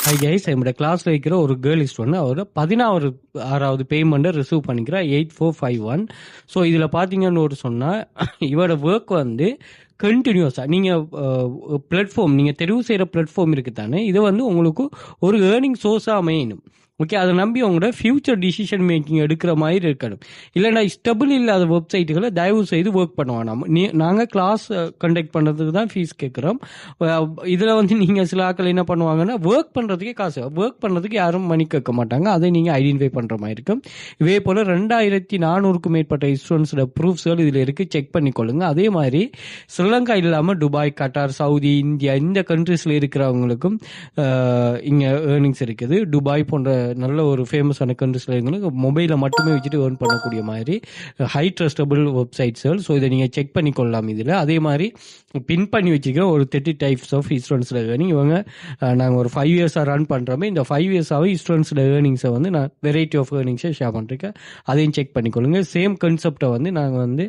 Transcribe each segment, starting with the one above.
Hi guys, என்னோட கிளாஸ்ல இருக்கிற ஒரு கேர்ள் ஸ்டூடெண்ட் அவர் 16வது பேமெண்ட்டை ரிசீவ் பண்ணிக்கிறா 8451. ஸோ இதில் பார்த்தீங்கன்னு ஒரு சொன்னால் இவரோட ஒர்க் வந்து கண்டினியூஸாக நீங்கள் பிளாட்ஃபார்ம் நீங்கள் தெரிவு செய்கிற பிளாட்ஃபார்ம் இருக்குது தானே, இதை வந்து உங்களுக்கு ஒரு ஏர்னிங் சோர்ஸாக அமையணும். ஓகே, அதை நம்பி அவங்களோட ஃபியூச்சர் டிசிஷன் மேக்கிங் எடுக்கிற மாதிரி இருக்கணும். இல்லைன்னா ஸ்டெபிள் இல்லாத வெப்சைட்டுகளை தயவு செய்து ஒர்க் பண்ண வேணாம். நாங்கள் கிளாஸ் கண்டக்ட் பண்ணுறதுக்கு தான் ஃபீஸ் கேட்குறோம். இதில் வந்து நீங்கள் சில ஆட்கள் என்ன பண்ணுவாங்கன்னா ஒர்க் பண்ணுறதுக்கே காசு, ஒர்க் பண்ணுறதுக்கு யாரும் மணி கேட்க மாட்டாங்க. அதை நீங்கள் ஐடென்டிஃபை பண்ணுற மாதிரி இருக்கும். இதே போல் 2400க்கும் மேற்பட்ட ஸ்டூடெண்ட்ஸோட ப்ரூஃப்ஸ்கள் இதில் இருக்குது, செக் பண்ணிக்கொள்ளுங்க. அதே மாதிரி ஸ்ரீலங்கா இல்லாமல் துபாய், கட்டார், சவுதி, இந்தியா இந்த கண்ட்ரீஸில் இருக்கிறவங்களுக்கும் இங்கே ஏர்னிங்ஸ் இருக்குது. துபாய் போன்ற நல்ல ஒரு ஃபேமஸான கண்ட்ரிஸில் இருக்கிறவங்களுக்கு மொபைலை மட்டுமே வச்சுட்டு ஏர்ன் பண்ணக்கூடிய மாதிரி ஹை ட்ரஸ்டபிள் வெப்சைட்ஸ்கள். ஸோ இதை நீங்கள் செக் பண்ணிக்கொள்ளலாம். இதில் அதே மாதிரி பின் பண்ணி வச்சுக்கிற ஒரு 30 டைப்ஸ் ஆஃப் ஸ்டூடெண்ட்ஸில் ஏர்னிங். இவங்க நாங்கள் ஒரு 5 இயர்ஸாக ரன் பண்ணுறோமே, இந்த 5 இயர்ஸாகவே ஸ்டூடெண்ட்ஸோட ஏர்னிங்ஸை வந்து நான் வெரைட்டி ஆஃப் ஏர்னிங்ஸை ஷேர் பண்ணிருக்கேன். அதையும் செக் பண்ணிக்கொள்ளுங்க. சேம் கான்செப்டை வந்து நாங்கள் வந்து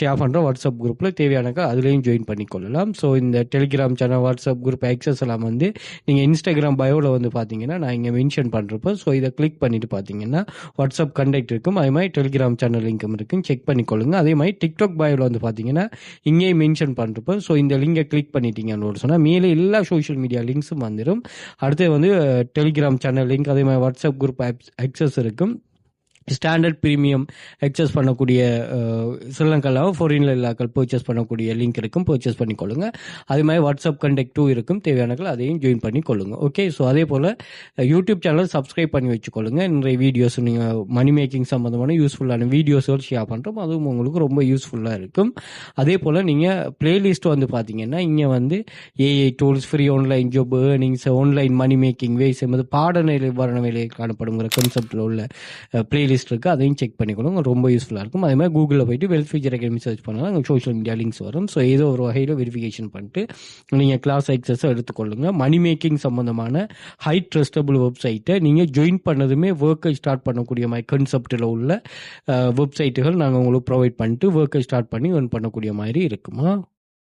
ஷேர் பண்ணுறோம் வாட்ஸ்அப் குரூப்பில். தேவையானக்கா அதுலேயும் ஜாயின் பண்ணிக்கொள்ளலாம். ஸோ இந்த Telegram channel, WhatsApp group access எல்லாம் வந்து நீங்கள் இன்ஸ்டாகிராம் பயோவில் வந்து பார்த்தீங்கன்னா நான் இங்கே மென்ஷன் பண்ணுறப்போ, ஸோ இதை கிளிக் பண்ணிட்டு பார்த்தீங்கன்னா வாட்ஸ்அப் கண்டெக்ட் இருக்கும். அதே மாதிரி டெலிகிராம் சேனல் லிங்க்கும் இருக்கும், செக் பண்ணிக்கொள்ளுங்க. அதே மாதிரி டிக்டாக் பயோவில் வந்து பார்த்தீங்கன்னா இங்கேயும் மென்ஷன் பண்ணுறப்போ, ஸோ இந்த லிங்கை கிளிக் பண்ணிட்டீங்கன்னு சொன்னால் மேலே எல்லா சோஷியல் மீடியா லிங்க்ஸும் வந்துடும். அடுத்து வந்து டெலிகிராம் சேனல் லிங்க், அதே மாதிரி வாட்ஸ்அப் குரூப் ஆக்சஸ் இருக்கும். ஸ்டாண்டர்ட் ப்ரீமியம் எக்ஸஸ் பண்ணக்கூடிய ஸ்ரீலங்காவில் ஃபாரின்ல இல்லாக்கள் பர்ச்சேஸ் பண்ணக்கூடிய லிங்க் இருக்கும், பர்ச்சேஸ் பண்ணிக்கொள்ளுங்க. அதே மாதிரி வாட்ஸ்அப் கண்டெக்ட் 2 இருக்கும், தேவையானக்கள் அதையும் ஜாயின் பண்ணிக்கொள்ளுங்க. ஓகே, ஸோ அதே போல் யூடியூப் சேனல் சப்ஸ்கிரைப் பண்ணி வச்சுக்கொள்ளுங்க. நிறைய வீடியோஸ் நீங்கள் மணி மேக்கிங் சம்மந்தமான யூஸ்ஃபுல்லான வீடியோஸ்கள் ஷேர் பண்ணுறோம், அதுவும் உங்களுக்கு ரொம்ப யூஸ்ஃபுல்லாக இருக்கும். அதே போல் நீங்கள் பிளேலிஸ்ட் வந்து பார்த்தீங்கன்னா இங்கே வந்து AI tools, free online job, earnings, online money making ways என்பது பாடநிலை வரண வேலையில் காணப்படுங்கிற கான்செப்டில் உள்ள பிளேலிஸ்ட் இருக்குது, அதையும் செக் பண்ணிக்கணும், ரொம்ப யூஸ்ஃபுல்லாக இருக்கும். அதே மாதிரி கூகுளில் போயிட்டு வெல்த் ஃபியூச்சர் அகாடமி சர்ச் பண்ணலாம், அங்கே சோஷியல் மீடியா லிங்க்ஸ் வரும். ஸோ ஏதோ ஒரு வகையில் வெரிஃபிகேஷன் பண்ணிட்டு நீங்கள் கிளாஸ் ஆக்சஸை எடுத்துக்கொள்ளுங்க. மணி மேக்கிங் சம்மந்தமான ஹை ட்ரஸ்டபிள் வெப்சைட்டை நீங்கள் ஜாயின் பண்ணதுமே ஒர்க்கை ஸ்டார்ட் பண்ணக்கூடிய மாதிரி கான்செப்டில் உள்ள வெப்சைட்டுகள் நாங்கள் உங்களுக்கு ப்ரொவைட் பண்ணிட்டு ஒர்க்கை ஸ்டார்ட் பண்ணி ஏர்ன் பண்ணக்கூடிய மாதிரி இருக்குமா.